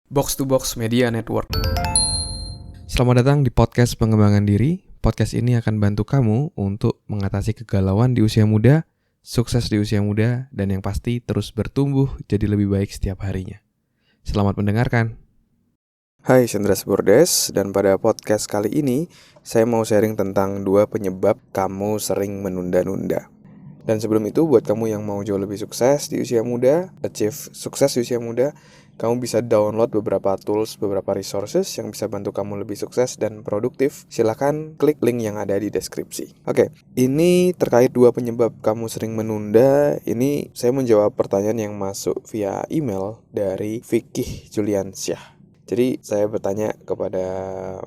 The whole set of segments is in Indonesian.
Box to Box Media Network. Selamat datang di podcast pengembangan diri. Podcast ini akan bantu kamu untuk mengatasi kegalauan di usia muda, sukses di usia muda, dan yang pasti terus bertumbuh jadi lebih baik setiap harinya. Selamat mendengarkan. Hai, Chandras Bordes, dan pada podcast kali ini saya mau sharing tentang 2 penyebab kamu sering menunda-nunda. Dan sebelum itu, buat kamu yang mau jauh lebih sukses di usia muda, achieve sukses di usia muda, kamu bisa download beberapa tools, beberapa resources yang bisa bantu kamu lebih sukses dan produktif. Silahkan klik link yang ada di deskripsi. Oke, ini terkait 2 penyebab kamu sering menunda. Ini saya menjawab pertanyaan yang masuk via email dari Vicky Juliansyah. Jadi saya bertanya kepada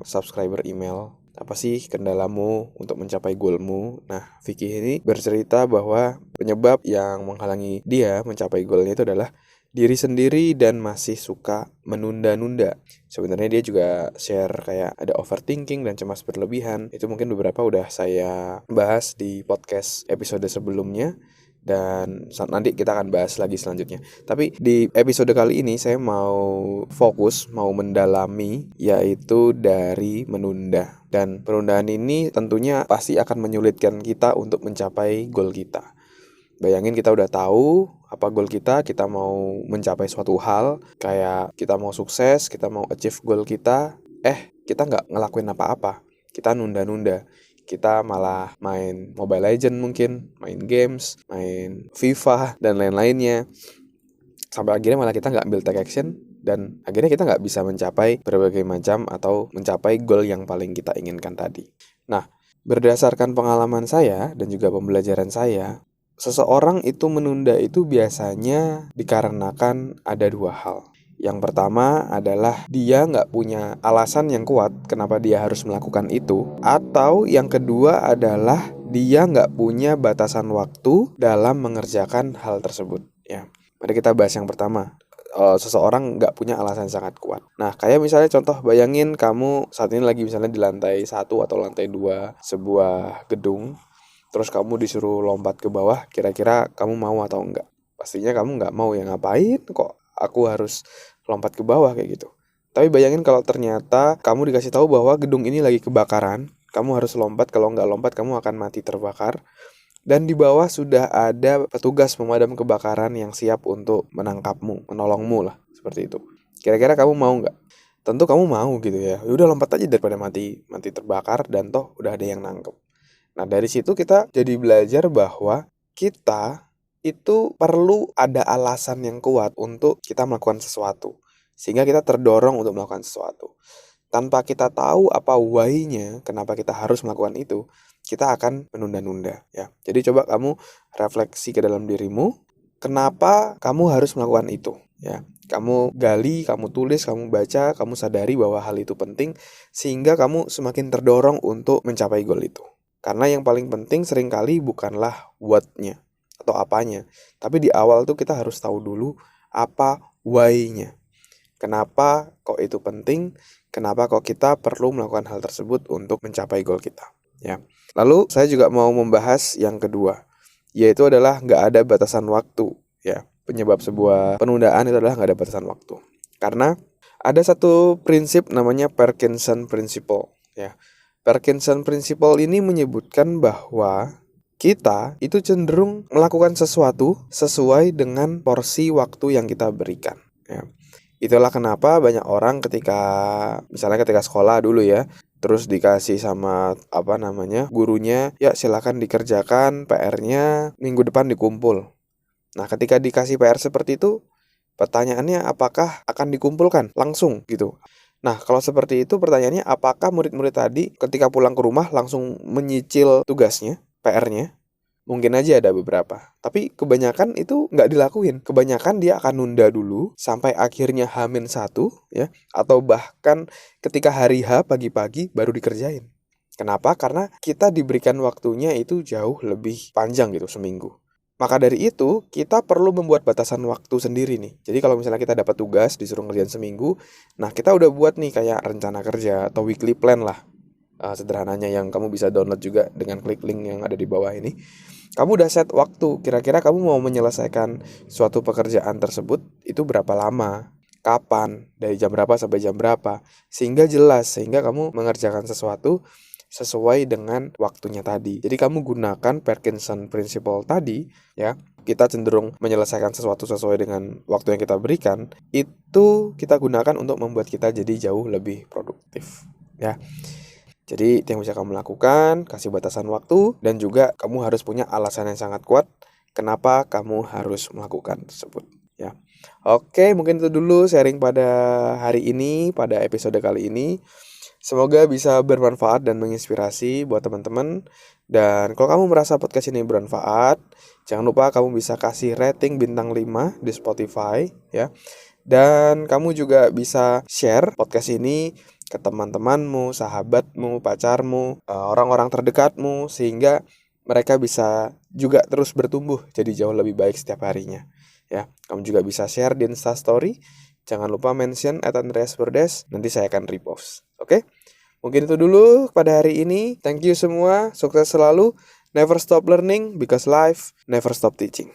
subscriber email, apa sih kendalamu untuk mencapai goalmu? Nah, Vicky ini bercerita bahwa penyebab yang menghalangi dia mencapai goalnya itu adalah diri sendiri dan masih suka menunda-nunda. Sebenarnya dia juga share kayak ada overthinking dan cemas berlebihan. Itu mungkin beberapa udah saya bahas di podcast episode sebelumnya. Dan nanti kita akan bahas lagi selanjutnya. Tapi di episode kali ini saya mau fokus, mau mendalami, yaitu dari menunda. Dan penundaan ini tentunya pasti akan menyulitkan kita untuk mencapai goal kita. Bayangin kita udah tahu apa goal kita mau mencapai suatu hal, kayak kita mau sukses, kita mau achieve goal kita, kita nggak ngelakuin apa-apa, kita nunda-nunda. Kita malah main Mobile Legends mungkin, main games, main FIFA, dan lain-lainnya. Sampai akhirnya malah kita nggak ambil take action, dan akhirnya kita nggak bisa mencapai berbagai macam atau mencapai goal yang paling kita inginkan tadi. Nah, berdasarkan pengalaman saya dan juga pembelajaran saya, seseorang itu menunda itu biasanya dikarenakan ada 2 hal. Yang pertama adalah dia nggak punya alasan yang kuat kenapa dia harus melakukan itu. Atau yang kedua adalah dia nggak punya batasan waktu dalam mengerjakan hal tersebut. Ya, mari kita bahas yang pertama. Seseorang nggak punya alasan sangat kuat. Nah, kayak misalnya contoh, bayangin kamu saat ini lagi misalnya di lantai 1 atau lantai 2 sebuah gedung. Terus kamu disuruh lompat ke bawah, kira-kira kamu mau atau enggak? Pastinya kamu nggak mau, ya ngapain kok aku harus lompat ke bawah kayak gitu. Tapi bayangin kalau ternyata kamu dikasih tahu bahwa gedung ini lagi kebakaran, kamu harus lompat, kalau nggak lompat kamu akan mati terbakar. Dan di bawah sudah ada petugas pemadam kebakaran yang siap untuk menangkapmu, menolongmu lah, seperti itu. Kira-kira kamu mau nggak? Tentu kamu mau gitu ya. Udah lompat aja daripada mati terbakar, dan toh udah ada yang nangkep. Nah, dari situ kita jadi belajar bahwa kita itu perlu ada alasan yang kuat untuk kita melakukan sesuatu. Sehingga kita terdorong untuk melakukan sesuatu. Tanpa kita tahu apa why-nya, kenapa kita harus melakukan itu, kita akan menunda-nunda ya. Jadi coba kamu refleksi ke dalam dirimu, kenapa kamu harus melakukan itu ya. Kamu gali, kamu tulis, kamu baca, kamu sadari bahwa hal itu penting, sehingga kamu semakin terdorong untuk mencapai goal itu. Karena yang paling penting seringkali bukanlah what-nya atau apanya, tapi di awal tuh kita harus tahu dulu apa why-nya. Kenapa kok itu penting? Kenapa kok kita perlu melakukan hal tersebut untuk mencapai goal kita? Ya. Lalu saya juga mau membahas yang kedua, yaitu adalah nggak ada batasan waktu. Ya. Penyebab sebuah penundaan itu adalah nggak ada batasan waktu. Karena ada satu prinsip namanya Parkinson Principle. Ya. Parkinson Principle ini menyebutkan bahwa kita itu cenderung melakukan sesuatu sesuai dengan porsi waktu yang kita berikan. Ya. Itulah kenapa banyak orang misalnya ketika sekolah dulu ya, terus dikasih sama gurunya, ya silakan dikerjakan PR-nya, minggu depan dikumpul. Nah, ketika dikasih PR seperti itu, pertanyaannya apakah akan dikumpulkan langsung gitu. Nah, kalau seperti itu pertanyaannya, apakah murid-murid tadi ketika pulang ke rumah langsung menyicil tugasnya, PR-nya? Mungkin aja ada beberapa, tapi kebanyakan itu nggak dilakuin. Kebanyakan dia akan nunda dulu sampai akhirnya H-1 ya, atau bahkan ketika hari H pagi-pagi baru dikerjain. Kenapa? Karena kita diberikan waktunya itu jauh lebih panjang gitu, seminggu. Maka dari itu, kita perlu membuat batasan waktu sendiri nih. Jadi kalau misalnya kita dapat tugas, disuruh ngerjain seminggu, nah kita udah buat nih kayak rencana kerja atau weekly plan lah. Sederhananya yang kamu bisa download juga dengan klik link yang ada di bawah ini. Kamu udah set waktu, kira-kira kamu mau menyelesaikan suatu pekerjaan tersebut itu berapa lama? kapan, dari jam berapa sampai jam berapa, sehingga jelas, sehingga kamu mengerjakan sesuatu sesuai dengan waktunya tadi. Jadi kamu gunakan Parkinson Principle tadi, ya. Kita cenderung menyelesaikan sesuatu sesuai dengan waktu yang kita berikan, itu kita gunakan untuk membuat kita jadi jauh lebih produktif, ya. Jadi itu yang bisa kamu lakukan, kasih batasan waktu, dan juga kamu harus punya alasan yang sangat kuat kenapa kamu harus melakukan tersebut, ya. Oke, mungkin itu dulu sharing pada hari ini, pada episode kali ini. Semoga bisa bermanfaat dan menginspirasi buat teman-teman. Dan kalau kamu merasa podcast ini bermanfaat, jangan lupa kamu bisa kasih rating bintang 5 di Spotify, ya. Dan kamu juga bisa share podcast ini ke teman-temanmu, sahabatmu, pacarmu, orang-orang terdekatmu, sehingga mereka bisa juga terus bertumbuh jadi jauh lebih baik setiap harinya, ya. Kamu juga bisa share di Instastory. Jangan lupa mention @andreasverdes, nanti saya akan repost. Oke? Mungkin itu dulu pada hari ini. Thank you semua, sukses selalu. Never stop learning because life never stop teaching.